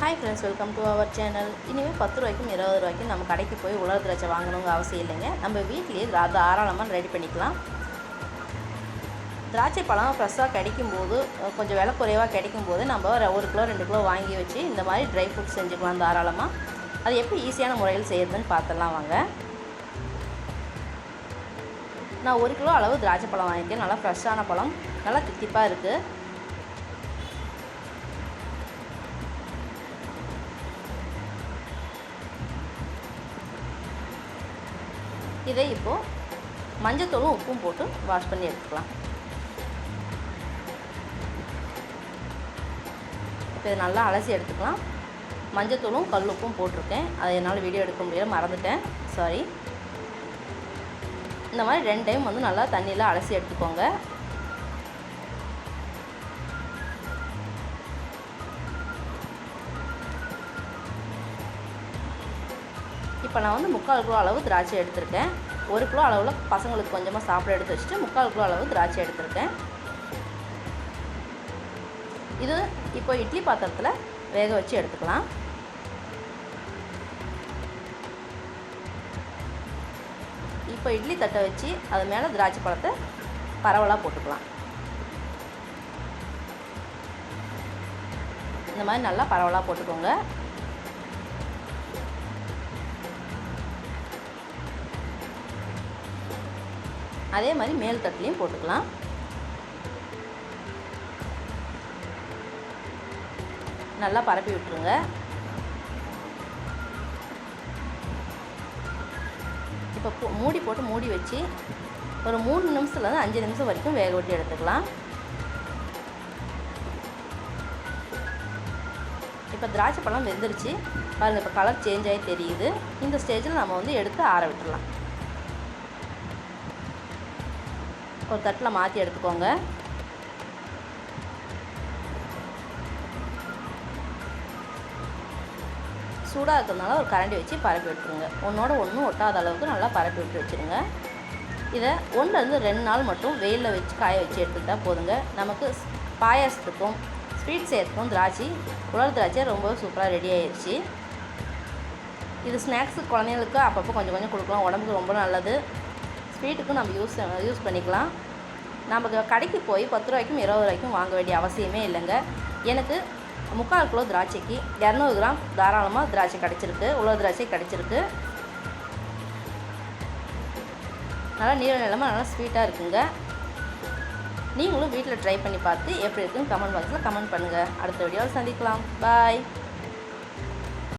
Hi friends, welcome to our channel. இனிமேல் 10 ரூபாய்க்கும் 20 ரூபாய்க்கும் நம்ம கடைக்கு போய் உலர் திராட்சை வாங்கணுங்க அவசியம் இல்லைங்க. நம்ம வீட்லேயே தாராளமாக ரெடி பண்ணிக்கலாம். திராட்சை பழம் ஃப்ரெஷ்ஷாக கிடைக்கும்போது, கொஞ்சம் விலை குறைவாக கிடைக்கும்போது நம்ம 1 கிலோ 2 கிலோ வாங்கி வச்சு இந்த மாதிரி ட்ரை ஃப்ரூட்ஸ் செஞ்சுக்கலாம் தாராளமாக. அது எப்படி ஈஸியான முறையில் செய்யறதுன்னு பார்த்துடலாம் வாங்க. நான் 1 கிலோ அளவு திராட்சை பழம் வாங்கிக்கிறேன். நல்லா ஃப்ரெஷ்ஷான பழம், நல்லா தித்திப்பாக இருக்குது. இதை இப்போது மஞ்சத்தூளும் உப்பும் போட்டு வாஷ் பண்ணி எடுத்துக்கலாம். இப்போ இதை நல்லா அலசி எடுத்துக்கலாம். மஞ்சத்தூளும் கல் உப்பும் போட்டிருக்கேன். அதை என்னால் வீடியோ எடுக்க முடியல, மறந்துட்டேன், சாரி. இந்த மாதிரி 2 டைம் நல்லா தண்ணியில் அலசி எடுத்துக்கோங்க. இப்போ நான் 3/4 கிலோ அளவு திராட்சை எடுத்திருக்கேன். 1 கிலோ அளவில் பசங்களுக்கு கொஞ்சமாக சாப்பிட எடுத்து வச்சுட்டு 3/4 கிலோ அளவு திராட்சை எடுத்திருக்கேன். இது இப்போ இட்லி பாத்திரத்தில் வேக வச்சு எடுத்துக்கலாம். இப்போ இட்லி தட்டை வச்சு அது மேலே திராட்சை பழத்தை பரவலாக போட்டுக்கலாம். இந்த மாதிரி நல்லா பரவலாக போட்டுக்கோங்க. அதே மாதிரி மேல் தட்டுலையும் போட்டுக்கலாம். நல்லா பரப்பி விட்டுருங்க. இப்போ மூடி போட்டு மூடி வச்சு ஒரு 3 நிமிஷத்துலேருந்து 5 நிமிஷம் வரைக்கும் வேக விட்டு எடுத்துக்கலாம். இப்போ திராட்சை பழம் வெந்துருச்சு பாருங்கள். இப்போ கலர் சேஞ்ச் ஆகி தெரியுது. இந்த ஸ்டேஜில் நம்ம எடுத்து ஆற விட்டுடலாம். ஒரு தட்டில் மாற்றி எடுத்துக்கோங்க. சூடாக இருக்கிறதுனால ஒரு கரண்டி வச்சு பரப்பி விட்டுருங்க. ஒன்றோட ஒன்று ஒட்டாத அளவுக்கு நல்லா பரப்பி விட்டு வச்சுருங்க. இதை 1-2 நாள் மட்டும் வெயிலில் வச்சு காய வச்சு எடுத்துக்கிட்டால் போதுங்க. நமக்கு பாயாசத்துக்கும் ஸ்வீட் செய்யறதுக்கும் உலர் திராட்சை ரொம்ப சூப்பராக ரெடி ஆயிடுச்சு. இது ஸ்நாக்ஸு குழந்தைங்களுக்கு அப்பப்போ கொஞ்சம் கொஞ்சம் கொடுக்கலாம். உடம்புக்கு ரொம்ப நல்லது. ஸ்வீட்டுக்கும் நம்ம யூஸ் பண்ணிக்கலாம். நம்ம கடைக்கு போய் 10 ரூபாய்க்கும் 20 ரூபாய்க்கும் வாங்க வேண்டிய அவசியமே இல்லைங்க. எனக்கு 3/4 கிலோ திராட்சைக்கு 200 கிராம் தாராளமாக திராட்சை கிடச்சிருக்கு, உலர் திராட்சை கிடச்சிருக்கு. நல்லா நீளமாக நல்லா ஸ்வீட்டாக இருக்குங்க. நீங்களும் வீட்டில் ட்ரை பண்ணி பார்த்து எப்படி இருக்குன்னு கமெண்ட் பாக்ஸில் கமெண்ட் பண்ணுங்கள். அடுத்த வீடியோவில் சந்திக்கலாம். பாய்.